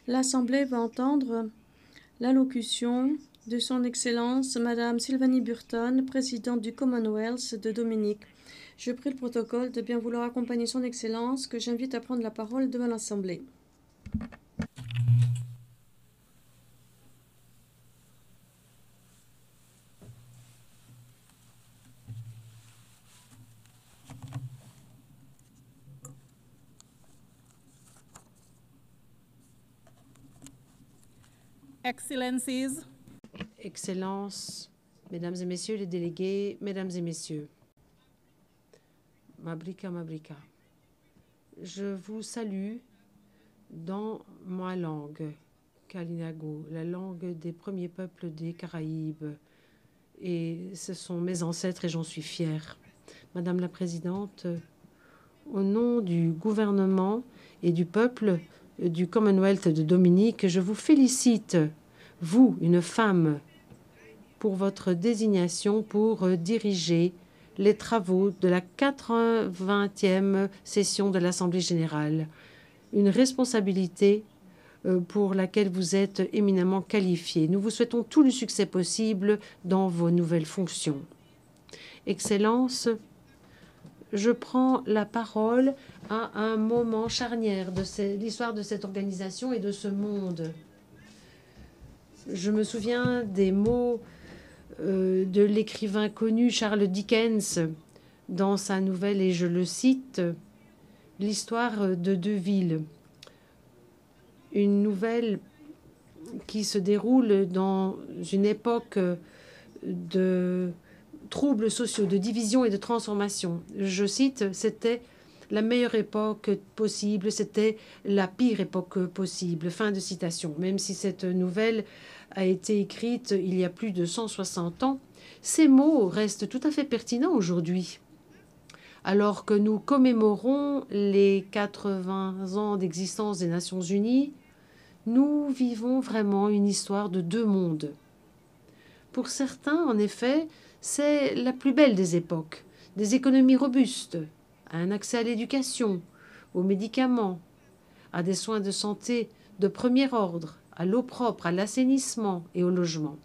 L'Assemblée va entendre l'allocution de Son Excellence Madame Sylvanie Burton, présidente du Commonwealth de Dominique. Je prie le protocole de bien vouloir accompagner Son Excellence, que j'invite à prendre la parole devant l'Assemblée. Excellencies, Excellences, Mesdames et Messieurs les délégués, Mesdames et Messieurs, Mabrika Mabrika, je vous salue dans ma langue, Kalinago, la langue des premiers peuples des Caraïbes. Et ce sont mes ancêtres et j'en suis fière. Madame la Présidente, au nom du gouvernement et du peuple du Commonwealth de Dominique, je vous félicite, vous, une femme, pour votre désignation pour diriger les travaux de la 80e session de l'Assemblée générale. Une responsabilité pour laquelle vous êtes éminemment qualifié. Nous vous souhaitons tout le succès possible dans vos nouvelles fonctions. Excellence, je prends la parole à un moment charnière de l'histoire de cette organisation et de ce monde. Je me souviens des mots de l'écrivain connu Charles Dickens dans sa nouvelle, et je le cite, « L'histoire de deux villes ». Une nouvelle qui se déroule dans une époque de troubles sociaux, de division et de transformation. Je cite, c'était la meilleure époque possible, c'était la pire époque possible. Fin de citation. Même si cette nouvelle a été écrite il y a plus de 160 ans, ces mots restent tout à fait pertinents aujourd'hui. Alors que nous commémorons les 80 ans d'existence des Nations Unies, nous vivons vraiment une histoire de deux mondes. Pour certains, en effet, c'est la plus belle des époques. Des économies robustes, un accès à l'éducation, aux médicaments, à des soins de santé de premier ordre, à l'eau propre, à l'assainissement et au logement.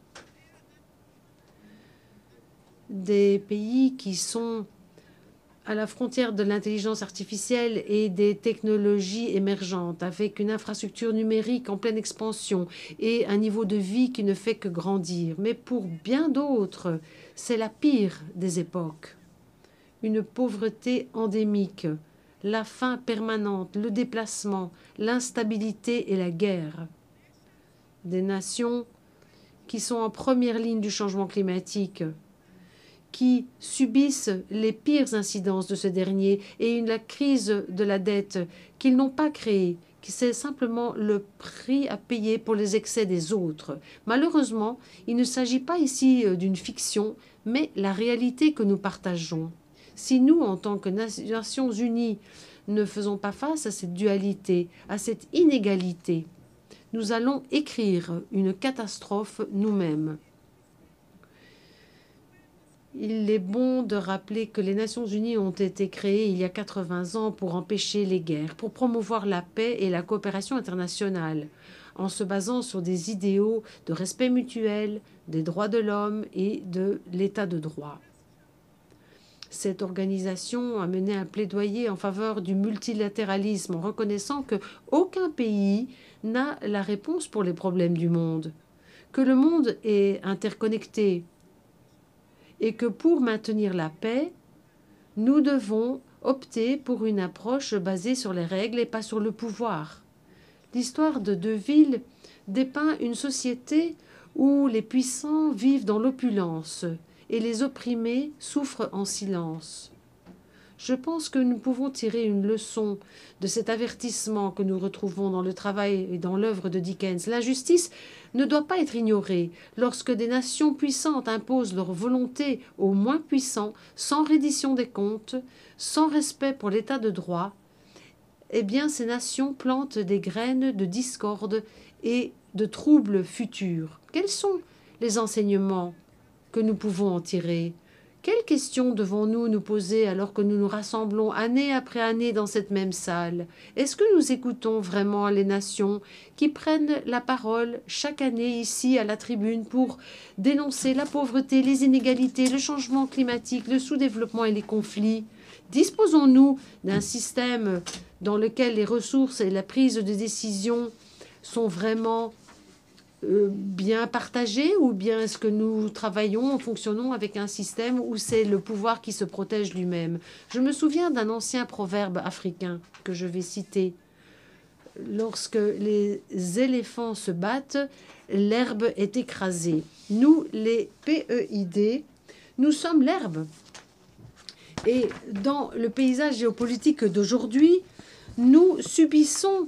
Des pays qui sont à la frontière de l'intelligence artificielle et des technologies émergentes, avec une infrastructure numérique en pleine expansion et un niveau de vie qui ne fait que grandir. Mais pour bien d'autres, c'est la pire des époques. Une pauvreté endémique, la faim permanente, le déplacement, l'instabilité et la guerre. Des nations qui sont en première ligne du changement climatique, qui subissent les pires incidences de ce dernier et la crise de la dette qu'ils n'ont pas créée, qui c'est simplement le prix à payer pour les excès des autres. Malheureusement, il ne s'agit pas ici d'une fiction, mais la réalité que nous partageons. Si nous, en tant que Nations Unies, ne faisons pas face à cette dualité, à cette inégalité, nous allons écrire une catastrophe nous-mêmes. Il est bon de rappeler que les Nations Unies ont été créées il y a 80 ans pour empêcher les guerres, pour promouvoir la paix et la coopération internationale, en se basant sur des idéaux de respect mutuel, des droits de l'homme et de l'état de droit. Cette organisation a mené un plaidoyer en faveur du multilatéralisme en reconnaissant qu'aucun pays n'a la réponse pour les problèmes du monde, que le monde est interconnecté, et que pour maintenir la paix, nous devons opter pour une approche basée sur les règles et pas sur le pouvoir. L'histoire de deux villes dépeint une société où les puissants vivent dans l'opulence et les opprimés souffrent en silence. Je pense que nous pouvons tirer une leçon de cet avertissement que nous retrouvons dans le travail et dans l'œuvre de Dickens. L'injustice ne doit pas être ignorée. Lorsque des nations puissantes imposent leur volonté aux moins puissants, sans reddition des comptes, sans respect pour l'état de droit, eh bien ces nations plantent des graines de discorde et de troubles futurs. Quels sont les enseignements que nous pouvons en tirer? Quelles questions devons-nous nous poser alors que nous nous rassemblons année après année dans cette même salle? Est-ce que nous écoutons vraiment les nations qui prennent la parole chaque année ici à la tribune pour dénoncer la pauvreté, les inégalités, le changement climatique, le sous-développement et les conflits? Disposons-nous d'un système dans lequel les ressources et la prise de décision sont vraiment bien partagées, ou bien est-ce que nous travaillons, fonctionnons avec un système où c'est le pouvoir qui se protège lui-même? Je me souviens d'un ancien proverbe africain que je vais citer. Lorsque les éléphants se battent, l'herbe est écrasée. Nous, les PEID, nous sommes l'herbe. Et dans le paysage géopolitique d'aujourd'hui, nous subissons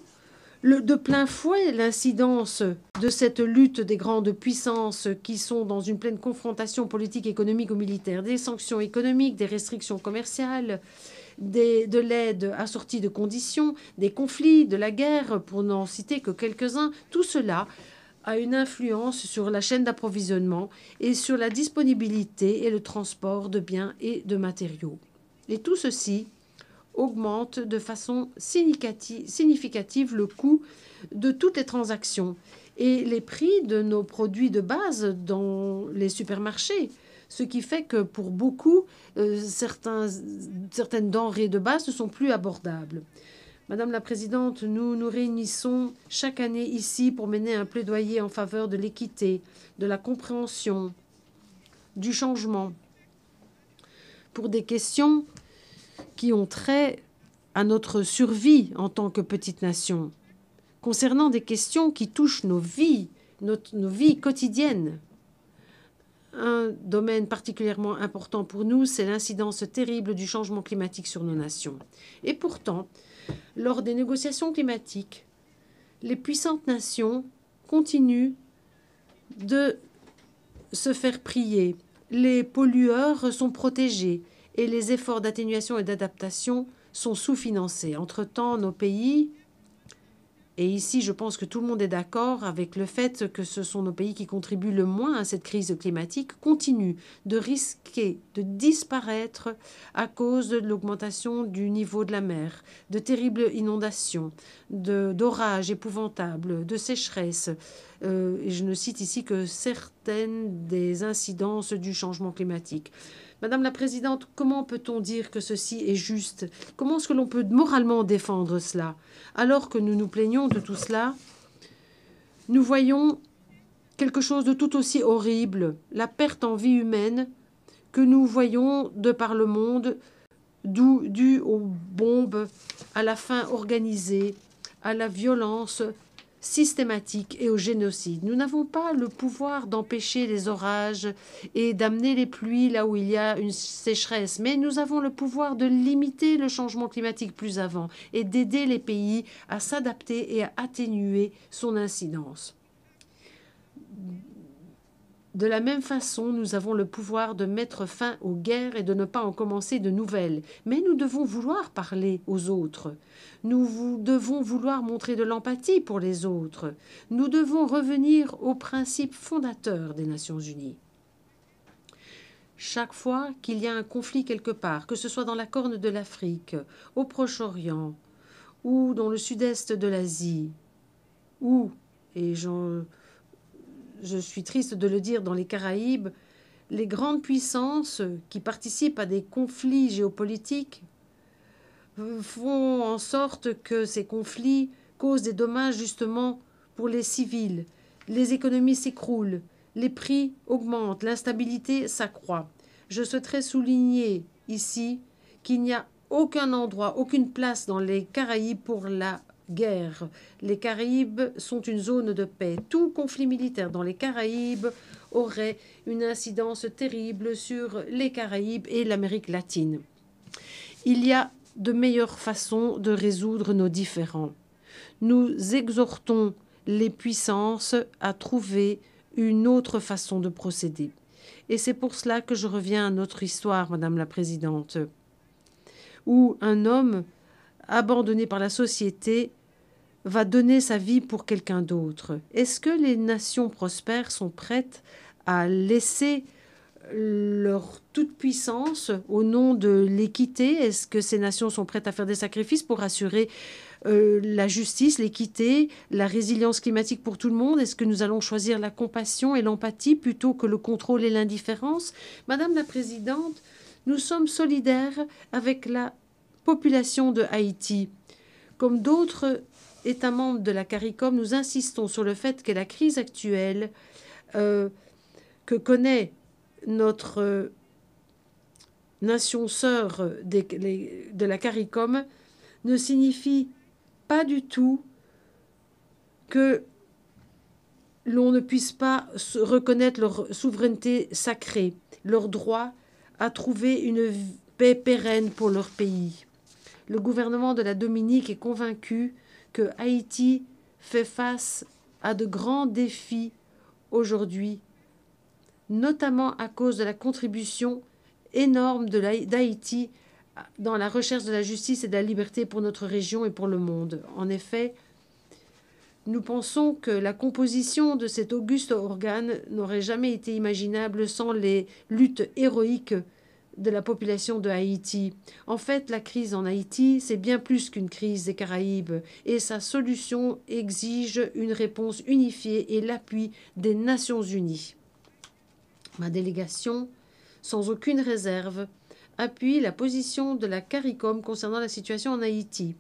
de plein fouet l'incidence de cette lutte des grandes puissances qui sont dans une pleine confrontation politique, économique ou militaire, des sanctions économiques, des restrictions commerciales, de l'aide assortie de conditions, des conflits, de la guerre, pour n'en citer que quelques-uns. Tout cela a une influence sur la chaîne d'approvisionnement et sur la disponibilité et le transport de biens et de matériaux. Et tout ceci augmente de façon significative le coût de toutes les transactions et les prix de nos produits de base dans les supermarchés. Ce qui fait que pour beaucoup, certaines denrées de base ne sont plus abordables. Madame la Présidente, nous nous réunissons chaque année ici pour mener un plaidoyer en faveur de l'équité, de la compréhension, du changement, pour des questions qui ont trait à notre survie en tant que petite nation, concernant des questions qui touchent nos vies quotidiennes. Un domaine particulièrement important pour nous, c'est l'incidence terrible du changement climatique sur nos nations. Et pourtant, lors des négociations climatiques, les puissantes nations continuent de se faire prier. Les pollueurs sont protégés et les efforts d'atténuation et d'adaptation sont sous-financés. Entre-temps, nos pays, et ici je pense que tout le monde est d'accord avec le fait que ce sont nos pays qui contribuent le moins à cette crise climatique, continuent de risquer de disparaître à cause de l'augmentation du niveau de la mer, de terribles inondations, d'orages épouvantables, de sécheresses. Et je ne cite ici que certaines des incidences du changement climatique. Madame la Présidente, comment peut-on dire que ceci est juste? Comment est-ce que l'on peut moralement défendre cela? Alors que nous nous plaignons de tout cela, nous voyons quelque chose de tout aussi horrible, la perte en vie humaine que nous voyons de par le monde, due aux bombes, à la faim organisée, à la violence systématique et au génocide. Nous n'avons pas le pouvoir d'empêcher les orages et d'amener les pluies là où il y a une sécheresse, mais nous avons le pouvoir de limiter le changement climatique plus avant et d'aider les pays à s'adapter et à atténuer son incidence. De la même façon, nous avons le pouvoir de mettre fin aux guerres et de ne pas en commencer de nouvelles. Mais nous devons vouloir parler aux autres. Nous devons vouloir montrer de l'empathie pour les autres. Nous devons revenir aux principes fondateurs des Nations Unies. Chaque fois qu'il y a un conflit quelque part, que ce soit dans la Corne de l'Afrique, au Proche-Orient, ou dans le sud-est de l'Asie, ou, et je suis triste de le dire, dans les Caraïbes, les grandes puissances qui participent à des conflits géopolitiques font en sorte que ces conflits causent des dommages justement pour les civils. Les économies s'écroulent, les prix augmentent, l'instabilité s'accroît. Je souhaiterais souligner ici qu'il n'y a aucun endroit, aucune place dans les Caraïbes pour la guerre. Les Caraïbes sont une zone de paix. Tout conflit militaire dans les Caraïbes aurait une incidence terrible sur les Caraïbes et l'Amérique latine. Il y a de meilleures façons de résoudre nos différends. Nous exhortons les puissances à trouver une autre façon de procéder. Et c'est pour cela que je reviens à notre histoire, Madame la Présidente, où un homme abandonné par la société va donner sa vie pour quelqu'un d'autre. Est-ce que les nations prospères sont prêtes à laisser leur toute-puissance au nom de l'équité? Est-ce que ces nations sont prêtes à faire des sacrifices pour assurer la justice, l'équité, la résilience climatique pour tout le monde? Est-ce que nous allons choisir la compassion et l'empathie plutôt que le contrôle et l'indifférence? Madame la Présidente, nous sommes solidaires avec la population de Haïti. Comme d'autres États membres de la CARICOM, nous insistons sur le fait que la crise actuelle que connaît notre nation sœur de la CARICOM ne signifie pas du tout que l'on ne puisse pas reconnaître leur souveraineté sacrée, leur droit à trouver une paix pérenne pour leur pays. Le gouvernement de la Dominique est convaincu que Haïti fait face à de grands défis aujourd'hui, notamment à cause de la contribution énorme d'Haïti dans la recherche de la justice et de la liberté pour notre région et pour le monde. En effet, nous pensons que la composition de cet auguste organe n'aurait jamais été imaginable sans les luttes héroïques de la population de Haïti. En fait, la crise en Haïti, c'est bien plus qu'une crise des Caraïbes et sa solution exige une réponse unifiée et l'appui des Nations Unies. Ma délégation, sans aucune réserve, appuie la position de la CARICOM concernant la situation en Haïti.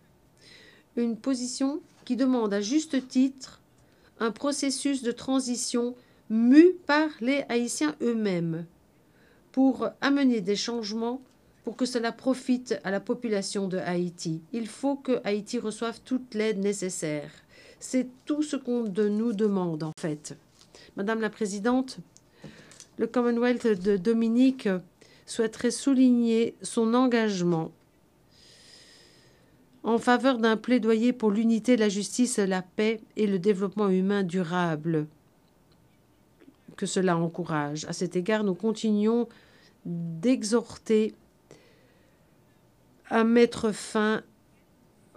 Une position qui demande à juste titre un processus de transition mu par les Haïtiens eux-mêmes pour amener des changements pour que cela profite à la population de Haïti. Il faut que Haïti reçoive toute l'aide nécessaire. C'est tout ce qu'on nous demande en fait. Madame la Présidente, le Commonwealth de Dominique souhaiterait souligner son engagement en faveur d'un plaidoyer pour l'unité, la justice, la paix et le développement humain durable que cela encourage. À cet égard, nous continuons d'exhorter à mettre fin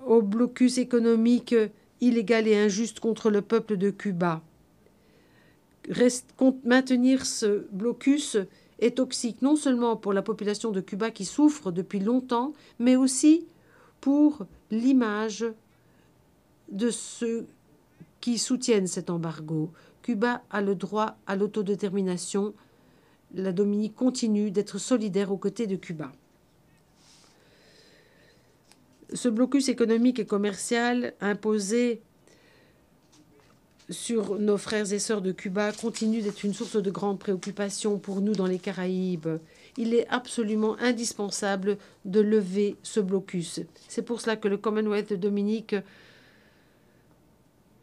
au blocus économique illégal et injuste contre le peuple de Cuba. Maintenir ce blocus est toxique non seulement pour la population de Cuba qui souffre depuis longtemps, mais aussi pour l'image de ceux qui soutiennent cet embargo. Cuba a le droit à l'autodétermination. La Dominique continue d'être solidaire aux côtés de Cuba. Ce blocus économique et commercial imposé sur nos frères et sœurs de Cuba continue d'être une source de grande préoccupation pour nous dans les Caraïbes. Il est absolument indispensable de lever ce blocus. C'est pour cela que le Commonwealth de Dominique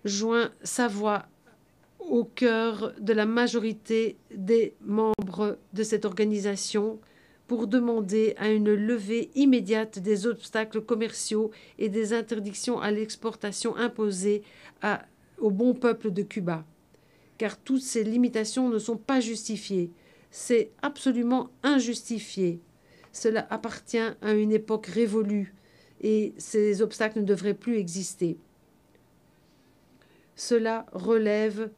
joint sa voix au cœur de la majorité des membres de cette organisation pour demander à une levée immédiate des obstacles commerciaux et des interdictions à l'exportation imposées au bon peuple de Cuba. Car toutes ces limitations ne sont pas justifiées. C'est absolument injustifié. Cela appartient à une époque révolue et ces obstacles ne devraient plus exister. Cela relève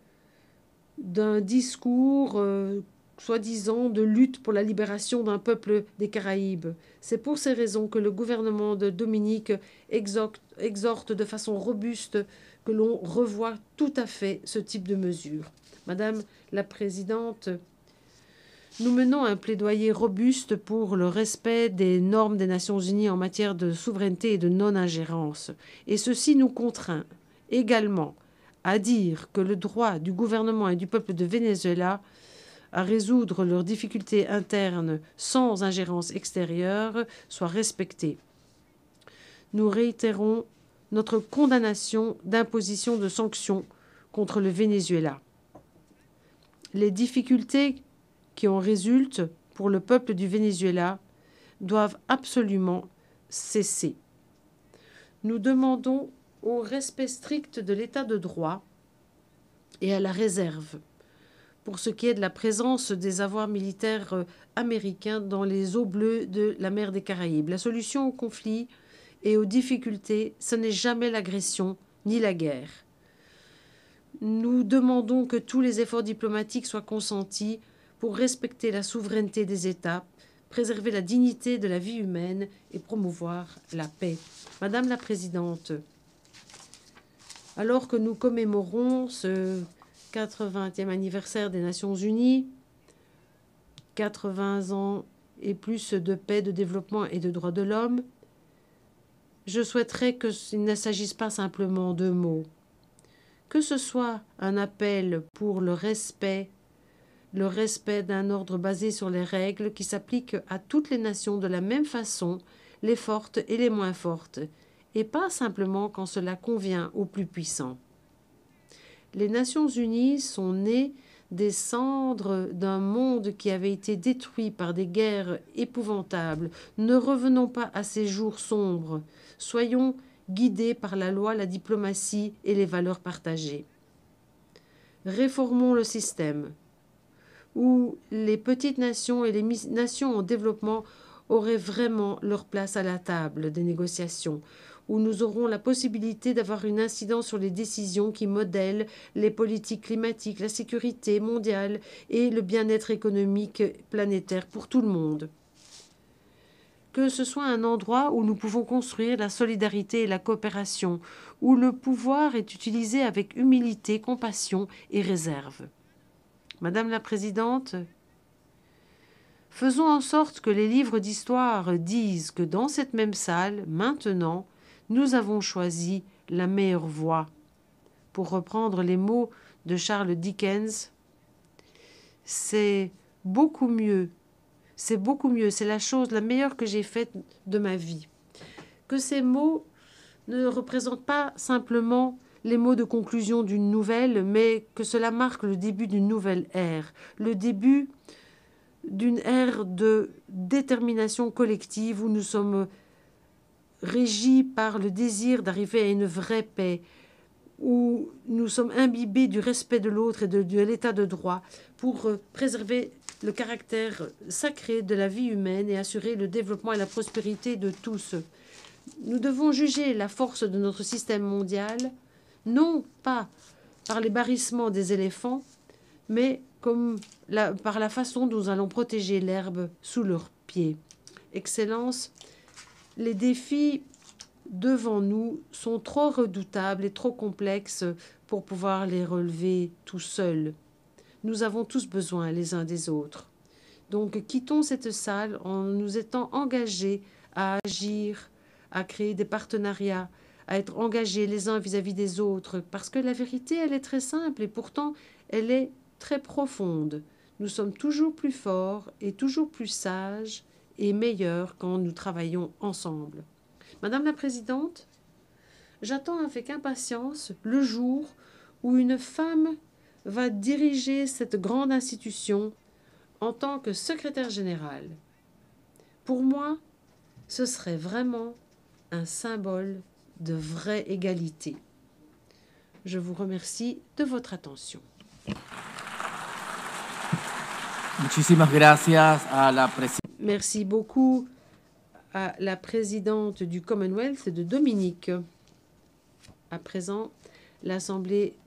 d'un discours soi-disant de lutte pour la libération d'un peuple des Caraïbes. C'est pour ces raisons que le gouvernement de Dominique exhorte de façon robuste que l'on revoie tout à fait ce type de mesures. Madame la Présidente, nous menons un plaidoyer robuste pour le respect des normes des Nations Unies en matière de souveraineté et de non-ingérence. Et ceci nous contraint également à dire que le droit du gouvernement et du peuple de Venezuela à résoudre leurs difficultés internes sans ingérence extérieure soit respecté. Nous réitérons notre condamnation d'imposition de sanctions contre le Venezuela. Les difficultés qui en résultent pour le peuple du Venezuela doivent absolument cesser. Nous demandons au respect strict de l'état de droit et à la réserve pour ce qui est de la présence des avoirs militaires américains dans les eaux bleues de la mer des Caraïbes. La solution au conflit et aux difficultés, ce n'est jamais l'agression ni la guerre. Nous demandons que tous les efforts diplomatiques soient consentis pour respecter la souveraineté des États, préserver la dignité de la vie humaine et promouvoir la paix. Madame la Présidente, alors que nous commémorons ce 80e anniversaire des Nations Unies, 80 ans et plus de paix, de développement et de droits de l'homme, je souhaiterais qu'il ne s'agisse pas simplement de mots, que ce soit un appel pour le respect d'un ordre basé sur les règles qui s'appliquent à toutes les nations de la même façon, les fortes et les moins fortes, et pas simplement quand cela convient aux plus puissants. Les Nations unies sont nées des cendres d'un monde qui avait été détruit par des guerres épouvantables. Ne revenons pas à ces jours sombres. Soyons guidés par la loi, la diplomatie et les valeurs partagées. Réformons le système où les petites nations et les nations en développement auraient vraiment leur place à la table des négociations, où nous aurons la possibilité d'avoir une incidence sur les décisions qui modèlent les politiques climatiques, la sécurité mondiale et le bien-être économique planétaire pour tout le monde. Que ce soit un endroit où nous pouvons construire la solidarité et la coopération, où le pouvoir est utilisé avec humilité, compassion et réserve. Madame la Présidente, faisons en sorte que les livres d'histoire disent que dans cette même salle, maintenant, nous avons choisi la meilleure voie. Pour reprendre les mots de Charles Dickens, c'est beaucoup mieux, c'est la meilleure que j'ai faite de ma vie. Que ces mots ne représentent pas simplement les mots de conclusion d'une nouvelle, mais que cela marque le début d'une nouvelle ère, le début d'une ère de détermination collective où nous sommes régis par le désir d'arriver à une vraie paix, où nous sommes imbibés du respect de l'autre et de l'état de droit pour préserver le caractère sacré de la vie humaine et assurer le développement et la prospérité de tous. Nous devons juger la force de notre système mondial, non pas par les barrissements des éléphants, mais par la façon dont nous allons protéger l'herbe sous leurs pieds. Excellences, les défis devant nous sont trop redoutables et trop complexes pour pouvoir les relever tout seuls. Nous avons tous besoin les uns des autres. Donc quittons cette salle en nous étant engagés à agir, à créer des partenariats, à être engagés les uns vis-à-vis des autres, parce que la vérité, elle est très simple et pourtant, elle est très profonde. Nous sommes toujours plus forts et toujours plus sages et meilleurs quand nous travaillons ensemble. Madame la Présidente, j'attends avec impatience le jour où une femme va diriger cette grande institution en tant que secrétaire générale. Pour moi, ce serait vraiment un symbole de vraie égalité. Je vous remercie de votre attention. Merci beaucoup à la présidente du Commonwealth de Dominique. À présent, l'Assemblée